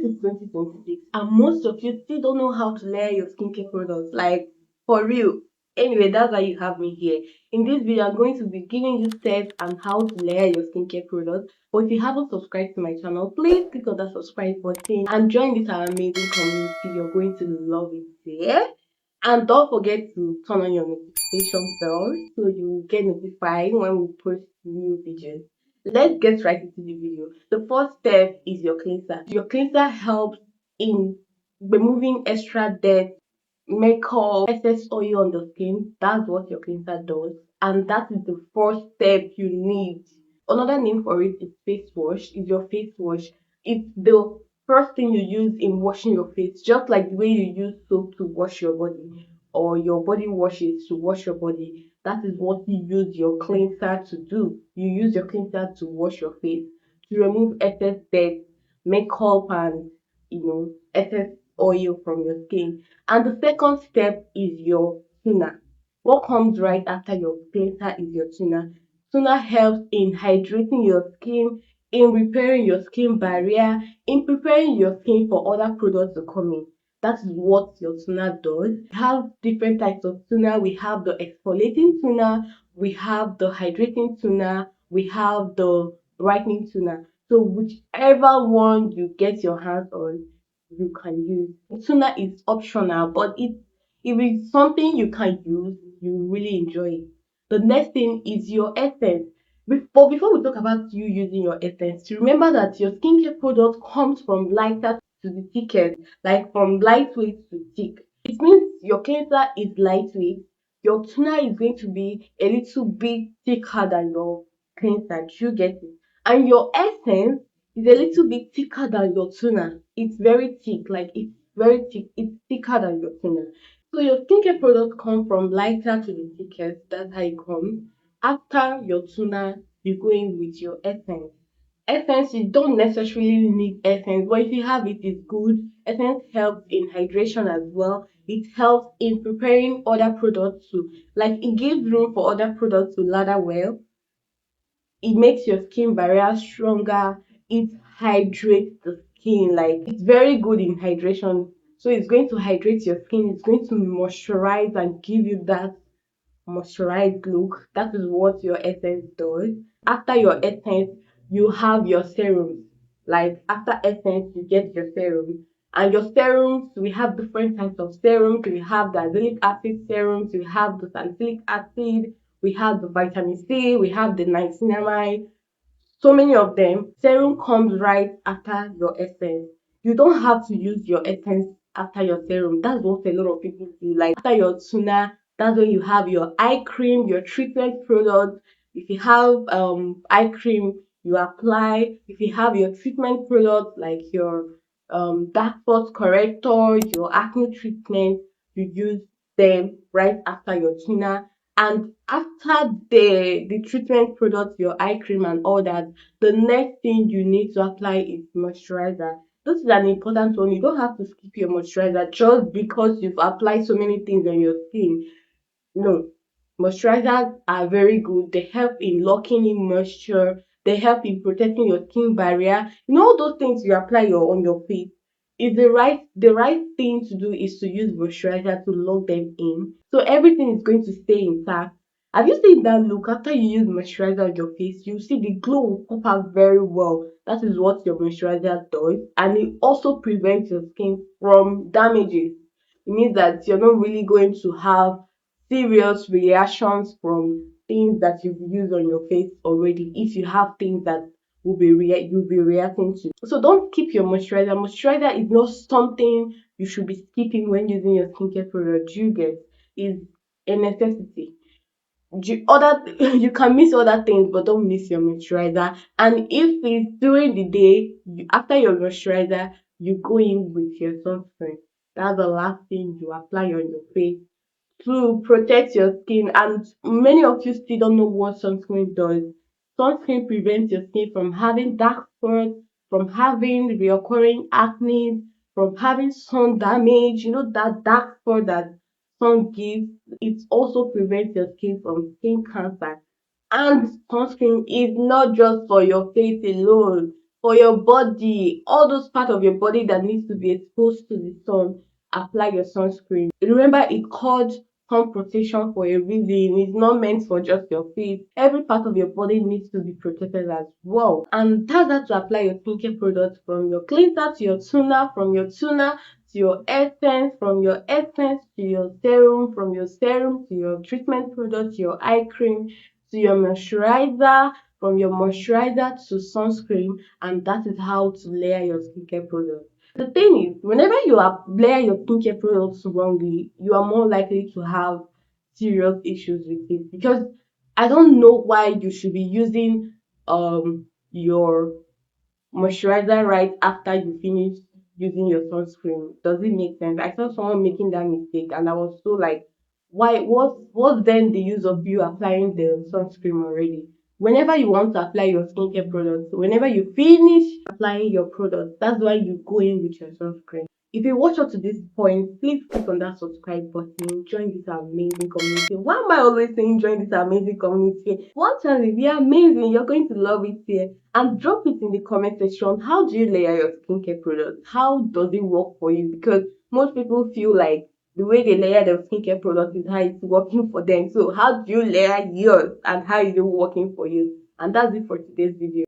is 2026 and most of you still don't know how to layer your skincare products. Like, for real. Anyway, that's why you have me here. In this video, I'm going to be giving you steps on how to layer your skincare products. But if you haven't subscribed to my channel, please click on that subscribe button and join this amazing community. You're going to love it there. And don't forget to turn on your notification bell so you get notified when we post new videos. Let's get right into the video. The first step is your cleanser. Your cleanser helps in removing extra dirt, makeup, excess oil on the skin. That's what your cleanser does. And that is the first step you need. Another name for it is face wash. Is your face wash. It's the first thing you use in washing your face, just like the way you use soap to wash your body or your body washes to wash your body. That is what you use your cleanser to do. You use your cleanser to wash your face, to remove excess dirt, makeup, and excess oil from your skin. And the second step is your toner. What comes right after your cleanser is your toner. Toner helps in hydrating your skin, in repairing your skin barrier, in preparing your skin for other products to come in. That is what your toner does. We have different types of toner. We have the exfoliating toner, we have the hydrating toner, we have the brightening toner. So whichever one you get your hands on, you can use. Toner is optional, but if it's something you can use, you really enjoy it. The next thing is your essence. Before we talk about you using your essence, remember that your skincare product comes from lighter to the thickest, like from lightweight to thick. It means your cleanser is lightweight, your toner is going to be a little bit thicker than your cleanser. Do you get it? And your essence is a little bit thicker than your toner. It's very thick, like it's very thick. It's thicker than your toner. So your skincare products come from lighter to the thickest. That's how it comes. After your toner, you go in with your essence. Essence, you don't necessarily need essence, but if you have it, it's good. Essence helps in hydration as well. It helps in preparing other products too. Like, it gives room for other products to lather well. It makes your skin barrier stronger. It hydrates the skin. Like, it's very good in hydration. So it's going to hydrate your skin. It's going to moisturize and give you that moisturized look. That is what your essence does. After your essence, you have your serums. Like, after essence, you get your serum. And your serums, we have different types of serums. We have the azelaic acid serums, we have the salicylic acid, we have the vitamin C, we have the niacinamide, so many of them. Serum comes right after your essence. You don't have to use your essence after your serum. That's what a lot of people do. Like, after your toner, that's when you have your eye cream, your treatment product. If you have eye cream, you apply. If you have your treatment product like your dark spot corrector, your acne treatment, you use them right after your toner. And after the treatment product, your eye cream and all that, the next thing you need to apply is moisturizer. This is an important one. You don't have to skip your moisturizer just because you've applied so many things on your skin. No, moisturizers are very good. They help in locking in moisture. They help in protecting your skin barrier. All those things you apply on your face. Is the right thing to do is to use moisturizer to lock them in. So everything is going to stay intact. Have you seen that look after you use moisturizer on your face? You see the glow will pop out very well. That is what your moisturizer does, and it also prevents your skin from damages. It means that you're not really going to have serious reactions from things that you've used on your face already if you have things that you'll be reacting to. So don't skip your moisturizer. Moisturizer is not something you should be skipping when using your skincare product. You get is a necessity. You can miss other things, but don't miss your moisturizer. And if it's during the day, after your moisturizer, you go in with your sunscreen. That's the last thing you apply on your face to protect your skin. And many of you still don't know what sunscreen does. Sunscreen prevents your skin from having dark spots, from having reoccurring acne, from having sun damage. That dark spot that sun gives. It also prevents your skin from skin cancer. And sunscreen is not just for your face alone. For your body, all those parts of your body that needs to be exposed to the sun, apply your sunscreen. Remember, it's called sun protection for a reason. It's not meant for just your face. Every part of your body needs to be protected as well. And that's how to apply your skincare products, from your cleanser to your toner, from your toner to your essence, from your essence to your serum, from your serum to your treatment product, your eye cream, to your moisturizer, from your moisturizer to sunscreen. And that is how to layer your skincare products. The thing is, whenever you layer your skincare products wrongly, you are more likely to have serious issues with it, because I don't know why you should be using your moisturizer right after you finish using your sunscreen. Does it make sense? I saw someone making that mistake and I was so like, why, what's then the use of you applying the sunscreen already? Whenever you want to apply your skincare products, whenever you finish applying your products, that's why you go in with your sunscreen. If you watch up to this point, please click on that subscribe button. Join this amazing community. Why am I always saying join this amazing community? One channel, if you're amazing, you're going to love it here. And drop it in the comment section. How do you layer your skincare products? How does it work for you? Because most people feel like the way they layer their skincare products is how it's working for them. So how do you layer yours and how is it working for you? And that's it for today's video.